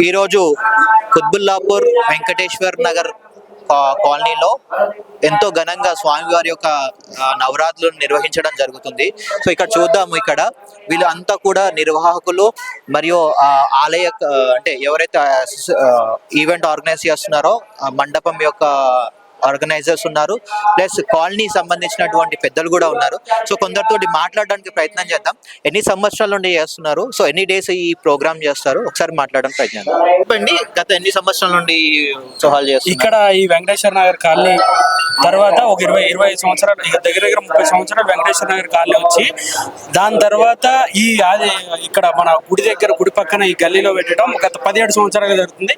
ఈరోజు కుత్బుల్లాపూర్ వెంకటేశ్వర్ నగర్ కాలనీలో ఎంతో ఘనంగా స్వామివారి యొక్క నవరాత్రులను నిర్వహించడం జరుగుతుంది. సో ఇక్కడ చూద్దాము, ఇక్కడ వీళ్ళంతా కూడా నిర్వాహకులు మరియు ఆలయ అంటే ఎవరైతే ఈవెంట్ ఆర్గనైజ్ చేస్తున్నారో మండపం యొక్క ఆర్గనైజర్స్ ఉన్నారు, ప్లస్ కాలనీ సంబంధించినటువంటి పెద్దలు కూడా ఉన్నారు. సో కొందరితో మాట్లాడడానికి ప్రయత్నం చేద్దాం. ఎన్ని సంవత్సరాల నుండి చేస్తున్నారు, సో ఎన్ని డేస్ ఈ ప్రోగ్రామ్ చేస్తారు, ఒకసారి మాట్లాడడానికి ప్రయత్నం చెప్పండి. గత ఎన్ని సంవత్సరాల నుండి ఉత్సవాలు చేస్తారు ఇక్కడ ఈ వెంకటేశ్వర నగర్ కాలనీ? తర్వాత ఒక 20 సంవత్సరాలు, దగ్గర 30 సంవత్సరాలు వెంకటేశ్వర నగర్ కాలనీ వచ్చి, దాని తర్వాత ఇక్కడ మన గుడి దగ్గర, గుడి పక్కన ఈ గల్లీలో పెట్టడం గత 17 సంవత్సరాలు జరుగుతుంది.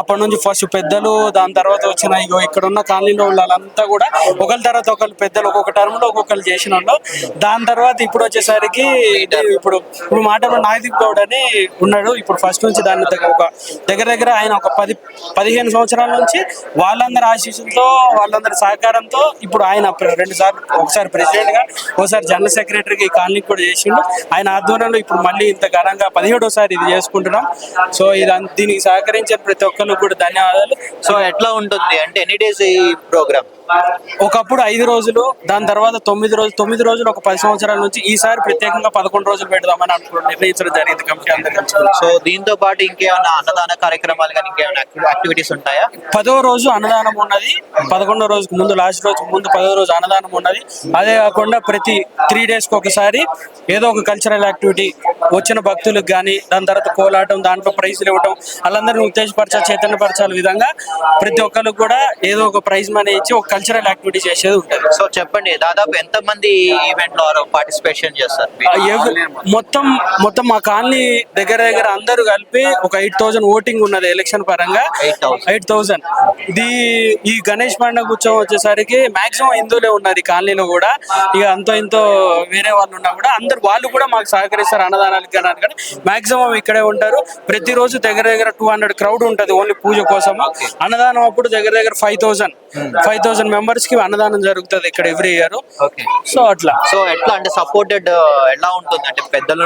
అప్పటి నుంచి ఫస్ట్ పెద్దలు, దాని తర్వాత వచ్చిన ఇక్కడ ఉన్న కాలనీలో వాళ్ళంతా కూడా ఒకరి తర్వాత ఒకరు పెద్దలు, ఒక్కొక్క టర్మ్ లో ఒక్కొక్కరు చేసిన వాళ్ళు. దాని తర్వాత ఇప్పుడు వచ్చేసరికి ఇప్పుడు మాటలో నాగదీప్ గౌడ్ అని ఉన్నాడు. ఇప్పుడు ఫస్ట్ నుంచి దాని దగ్గర ఆయన ఒక 15 సంవత్సరాల నుంచి వాళ్ళందరి ఆశీస్సులతో, వాళ్ళందరి సహకారంతో ఇప్పుడు ఆయన 2 సార్లు, ఒకసారి ప్రెసిడెంట్ గా, ఒకసారి జనరల్ సెక్రటరీగా ఈ కాలనీకి కూడా చేసిండు. ఆయన ఆధ్వర్యంలో ఇప్పుడు మళ్ళీ ఇంత ఘనంగా 17వ ఇది చేసుకుంటున్నాం. సో దీనికి సహకరించిన ప్రతి ఒక్కరికి కూడా ధన్యవాదాలు. సో ఎట్లా ఉంటుంది అంటే ఎన్ని డేస్ ఈ ప్రోగ్రామ్? ఒకప్పుడు 5 రోజులు, దాని తర్వాత 9 రోజులు ఒక 10 సంవత్సరాల నుంచి. ఈసారి ప్రత్యేకంగా 11 రోజులు పెడదామని నిర్ణయించడం జరిగింది కమిటీ అందరికీ. సో దీంతో పాటు ఇంకేమైనా అన్నదాన కార్యక్రమాలు కానీ ఇంకేమైనా యాక్టివిటీస్ ఉంటాయా? 10వ రోజు అన్నదానం ఉన్నది, 11వ రోజుకు ముందు, లాస్ట్ రోజు ముందు 10వ రోజు అన్నదానం ఉన్నది. అదే కాకుండా ప్రతి 3 డేస్కి ఒకసారి ఏదో ఒక కల్చరల్ యాక్టివిటీ వచ్చిన భక్తులకు కానీ, దాని తర్వాత కోలాటం, దాంట్లో ప్రైజ్లు ఇవ్వటం, వాళ్ళందరినీ ఉత్తేజపరచాలి, చైతన్యపరచాలి విధంగా ప్రతి ఒక్కరికి కూడా ఏదో ఒక ప్రైజ్ మనీ ఇచ్చి ఒక కల్చరల్ యాక్టివిటీ చేసేది ఉంటుంది. సో చెప్పండి, దాదాపు ఎంత మంది ఈవెంట్ లో పార్టిసిపేషన్ చేస్తారు? మొత్తం మా కాలనీ దగ్గర అందరూ కలిపి ఒక 8,000 ఓటింగ్ ఉన్నది ఎలక్షన్ పరంగా. 8,000. ఈ గణేష్ పండుగ ఉత్సవం వచ్చేసరికి మాక్సిమం హిందువులే ఉన్నారు ఈ కాలనీలో కూడా. ఇక అంతో ఇంతో వేరే వాళ్ళు ఉన్నా కూడా అందరు వాళ్ళు కూడా మాకు సహకరిస్తారు అన్నదానానికి. కానీ మాక్సిమం ఇక్కడే ఉంటారు. ప్రతిరోజు దగ్గర 200 క్రౌడ్ ఉంటుంది ఓన్లీ పూజ కోసం. అన్నదానం అప్పుడు దగ్గర 5,000 మెంబర్స్ కి అన్నదానం జరుగుతుంది ఇక్కడ ఎవ్రీ ఇయర్. సో అట్లా. సో ఎట్లా అంటే సపోర్టెడ్ ఎలా ఉంటుంది అంటే పెద్దలు?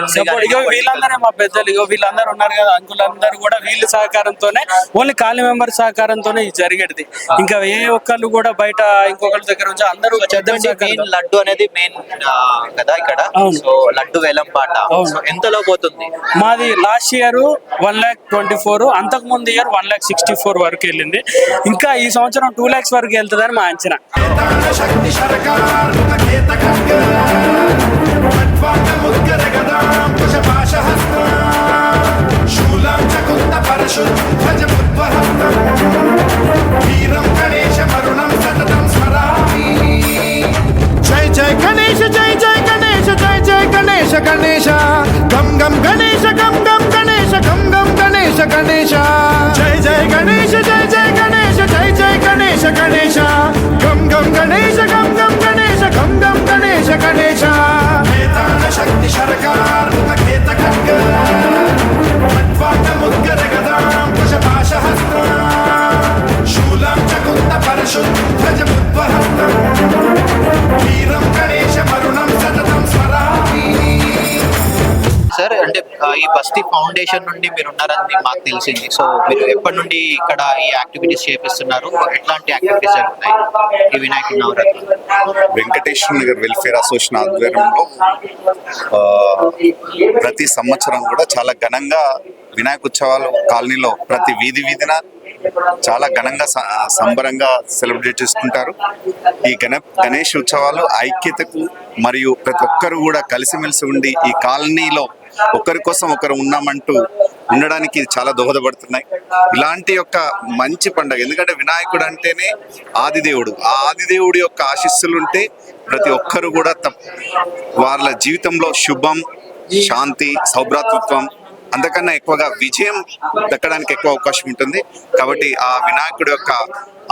వీళ్ళందరే మా పెద్దలు, వీళ్ళందరూ ఉన్నారు కదా, అంకులందరూ కూడా వీళ్ళ సహకారంతోనే, ఓన్లీ కాలనీ మెంబర్ సహకారంతోనే ఇది జరిగేది. ఇంకా ఏ ఒక్కళ్ళు కూడా బయట ఇంకొకరి దగ్గర నుంచి అందరూ. లడ్డు అనేది మెయిన్ కదా ఇక్కడ. సో లడ్డు వేలం పాట ఎంతలో పోతుంది? మాది లాస్ట్ ఇయర్ 1,24,000, అంతకు ముందు ఇయర్ 1,64,000 వరకు వెళ్ళింది. ఇంకా ఈ సంవత్సరం 2 lakhs వరకు వెళ్తుందని మా అంచనా. జై జై గణేశ, జై జై గణేశ, జై జై గణేశ గణేశ, గం గం గణేశ, గం గం గణేశ, గం గం గణేశ గణేశ, జై జై గణేశ, జై జై గణేశ, జై జై గణేశ గణేశ, గం గం గణేశ, గం గం గణేశ, గం గం గణేశ గణేశ. వేదాన శక్తి శరకార్ ముఖేత ఖడ్గ మద్వాట ముద్గర గదాం కుశపాశహస్త శూలం చకుంత పరశుద్ధ బుద్ధ్వహస్తం వీరం గణేశ మరుణం సతతం స్మరామి. సార్ అంటే ఈ బస్తీ ఫౌండేషన్ నుండి మీరు ఉన్నారని మాకు తెలిసింది. సో మీరు ఎప్పటి నుండి ఇక్కడ ఈ యాక్టివిటీస్ చేపిస్తున్నారు? ఎట్లాంటి యాక్టివిటీస్ జరుగుతాయి ఈ వినాయకుడి నవరాత్రి? వెంకటేశ్వర నగర్ వెల్ఫేర్ అసోసియేషన్ ఆధ్వర్యంలో ప్రతి సంవత్సరం కూడా చాలా ఘనంగా వినాయక ఉత్సవాలు కాలనీలో ప్రతి వీధిన చాలా ఘనంగా సంబరంగా సెలబ్రేట్ చేసుకుంటారు. ఈ గణేష్ ఉత్సవాలు ఐక్యతకు మరియు ప్రతి ఒక్కరు కూడా కలిసిమెలిసి ఉండి ఈ కాలనీలో ఒకరి కోసం ఒకరు ఉన్నామంటూ ఉండడానికి చాలా దోహదపడుతున్నాయి. ఇలాంటి యొక్క మంచి పండుగ, ఎందుకంటే వినాయకుడు అంటేనే ఆదిదేవుడు. ఆ ఆదిదేవుడి యొక్క ఆశీస్సులు ఉంటే ప్రతి ఒక్కరు కూడా వాళ్ళ జీవితంలో శుభం, శాంతి, సౌభ్రాతృత్వం, అంతకన్నా ఎక్కువగా విజయం దక్కడానికి ఎక్కువ అవకాశం ఉంటుంది. కాబట్టి ఆ వినాయకుడి యొక్క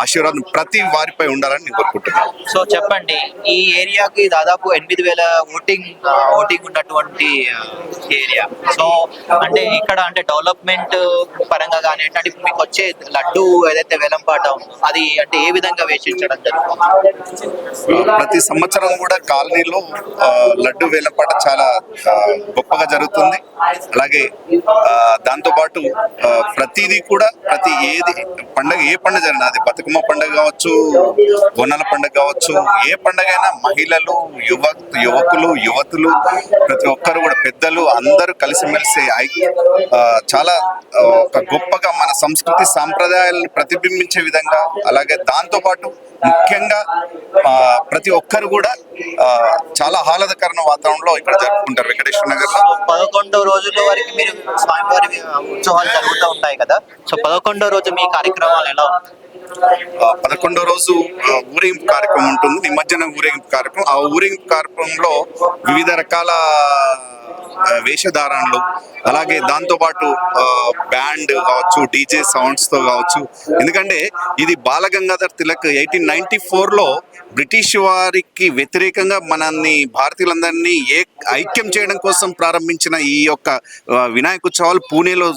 ఆశీర్వాదం ప్రతి వారిపై ఉండాలని నేను కోరుకుంటున్నాను. సో చెప్పండి, ఈ ఏరియాకి దాదాపు 8,000 ఓటింగ్ ఉన్నటువంటి ఏరియా. సో అంటే ఇక్కడ అంటే డెవలప్మెంట్ పరంగా కానీ అంటే ఇప్పుడు మీకు వచ్చే లడ్డు ఏదైతే వేలంపాట ఉందో అది అంటే ఏ విధంగా వేచించడం జరుగుతుంది? ప్రతి సంవత్సరం కూడా కాలనీలో లడ్డు వేలంపాట చాలా గొప్పగా జరుగుతుంది. అలాగే దాంతోపాటు ప్రతిదీ కూడా ఏ పండుగ జరిగినా, అది బతుకమ్మ పండుగ కావచ్చు, బోనాల పండుగ కావచ్చు, ఏ పండుగ అయినా మహిళలు, యువకులు, యువతులు ప్రతి ఒక్కరు కూడా, పెద్దలు అందరూ కలిసిమెలిసి చాలా ఒక గొప్పగా మన సంస్కృతి సాంప్రదాయాలను ప్రతిబింబించే విధంగా, అలాగే దాంతోపాటు ముఖ్యంగా ప్రతి ఒక్కరు కూడా చాలా ఆహ్లాదకరమైన వాతావరణంలో ఇక్కడ జరుపుకుంటారు వెంకటేశ్వర నగర్ లో. 11వ రోజుల వరకు మీరు స్వామివారి ఉత్సవాలు జరుగుతూ ఉంటాయి కదా. సో 11వ రోజు మీ కార్యక్రమాలు ఎలా ఉంటాయి? 11వ రోజు ఊరేగింపు కార్యక్రమం ఉంటుంది, నిమజ్జన ఊరేగింపు కార్యక్రమం. ఆ ఊరేగింపు కార్యక్రమంలో వివిధ రకాల వేషధారణలు, అలాగే దాంతోపాటు బ్యాండ్ కావచ్చు, డీజే సౌండ్స్ తో కావచ్చు. ఎందుకంటే ఇది బాలగంగాధర్ తిలక్ 1894లో బ్రిటిష్ వారికి వ్యతిరేకంగా మనల్ని భారతీయులందరినీ ఐక్యం చేయడం కోసం ప్రారంభించిన ఈ యొక్క వినాయక ఉత్సవాలు పూణేలో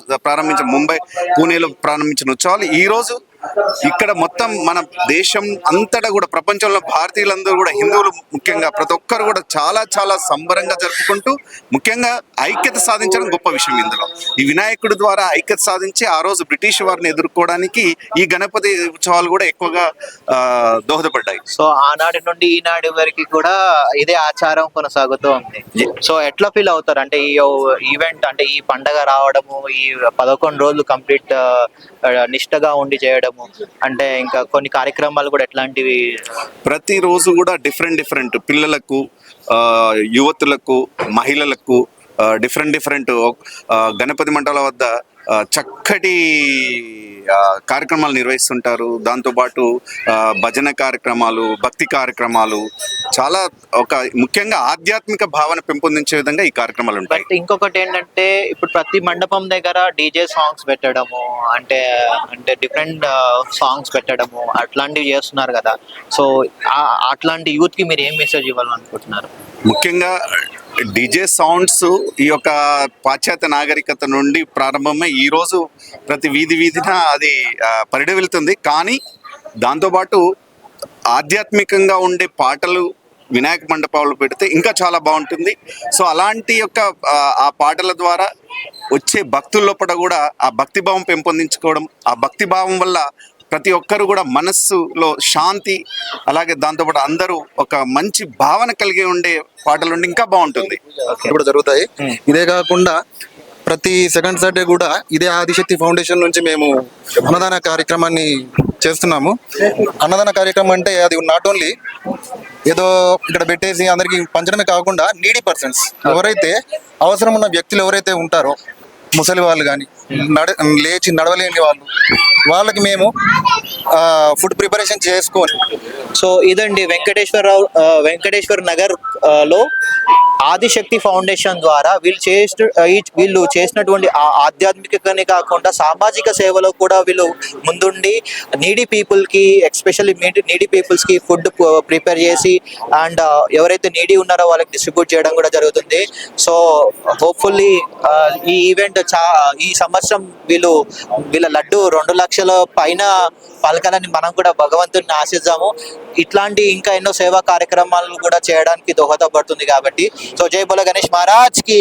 ప్రారంభించిన ఉత్సవాలు ఈ రోజు ఇక్కడ మొత్తం మన దేశం అంతటా కూడా, ప్రపంచంలో భారతీయులందరూ కూడా, హిందువులు ముఖ్యంగా ప్రతి ఒక్కరు కూడా చాలా చాలా సంబరంగా జరుపుకుంటూ ముఖ్యంగా ఐక్యత సాధించడం గొప్ప విషయం. ఇందులో ఈ వినాయకుడి ద్వారా ఐక్యత సాధించి ఆ రోజు బ్రిటిష్ వారిని ఎదుర్కోవడానికి ఈ గణపతి ఉత్సవాలు కూడా ఎక్కువగా దోహదపడ్డాయి. సో ఆనాటి నుండి ఈనాటి వరకు కూడా ఇదే ఆచారం కొనసాగుతూ ఉంది. సో ఎట్లా ఫీల్ అవుతారు అంటే ఈ ఈవెంట్ అంటే ఈ పండగ రావడము, ఈ 11 రోజులు కంప్లీట్ నిష్టగా ఉండి చేయడము, అంటే ఇంకా కొన్ని కార్యక్రమాలు కూడా ఎట్లాంటివి? ప్రతిరోజు కూడా డిఫరెంట్ పిల్లలకు, యువతులకు, మహిళలకు డిఫరెంట్ గణపతి మంటల వద్ద చక్కటి కార్యక్రమాలు నిర్వహిస్తుంటారు. దాంతోపాటు భజన కార్యక్రమాలు, భక్తి కార్యక్రమాలు, చాలా ఒక ముఖ్యంగా ఆధ్యాత్మిక భావన పెంపొందించే విధంగా ఈ కార్యక్రమాలు ఉంటాయి. ఇంకొకటి ఏంటంటే ఇప్పుడు ప్రతి మండపం దగ్గర డీజే సాంగ్స్ పెట్టడము, అంటే డిఫరెంట్ సాంగ్స్ పెట్టడము అట్లాంటివి చేస్తున్నారు కదా. సో అట్లాంటి యూత్ కి మీరు ఏం మెసేజ్ ఇవ్వాలనుకుంటున్నారు? ముఖ్యంగా డీజే సౌండ్స్ ఈ యొక్క పాశ్చాత్య నాగరికత నుండి ప్రారంభమై ఈ రోజు ప్రతి వీధిన అది పరిడవిల్లుతుంది. కానీ దాంతోపాటు ఆధ్యాత్మికంగా ఉండే పాటలు వినాయక మండపాలు పెడితే ఇంకా చాలా బాగుంటుంది. సో అలాంటి యొక్క ఆ పాటల ద్వారా వచ్చే భక్తుల లోపల కూడా ఆ భక్తిభావం పెంపొందించుకోవడం, ఆ భక్తిభావం వల్ల ప్రతి ఒక్కరు కూడా మనస్సులో శాంతి, అలాగే దాంతోపాటు అందరూ ఒక మంచి భావన కలిగి ఉండే పాటలు ఉండి ఇంకా బాగుంటుంది. కూడా జరుగుతాయి. ఇదే కాకుండా ప్రతి సెకండ్ సాటర్డే కూడా ఇదే ఆదిశక్తి ఫౌండేషన్ నుంచి మేము అన్నదాన కార్యక్రమాన్ని చేస్తున్నాము. అన్నదాన కార్యక్రమం అంటే అది నాట్ ఓన్లీ ఏదో ఇక్కడ పెట్టేసి అందరికి పంచడమే కాకుండా నీడీ పర్సన్స్, ఎవరైతే అవసరం ఉన్న వ్యక్తులు ఎవరైతే ఉంటారో, ముసలి వాళ్ళు కానీ, లేచి నడవలేని వాళ్ళకి మేము ఫుడ్ ప్రిపరేషన్ చేసుకొని. సో ఇదండి వెంకటేశ్వర నగర్ లో ఆదిశక్తి ఫౌండేషన్ ద్వారా వీళ్ళు చేసినటువంటి ఆధ్యాత్మికనే కాకుండా సామాజిక సేవలో కూడా వీళ్ళు ముందుండి నీడీ పీపుల్ కి, ఎస్పెషల్లీ నీడీ పీపుల్స్ కి ఫుడ్ ప్రిపేర్ చేసి అండ్ ఎవరైతే నీడీ ఉన్నారో వాళ్ళకి డిస్ట్రిబ్యూట్ చేయడం కూడా జరుగుతుంది. సో హోప్ఫుల్లీ ఈ ఈవెంట్ ఈ సంవత్సరం వీళ్ళ లడ్డు 2 లక్షల పైన పలకాలని మనం కూడా భగవంతుడిని ఆశిద్దాము. ఇట్లాంటి ఇంకా ఎన్నో సేవా కార్యక్రమాలు కూడా చేయడానికి దోహదపడుతుంది కాబట్టి. సో జై బోలో గణేష్ మహారాజ్ కి.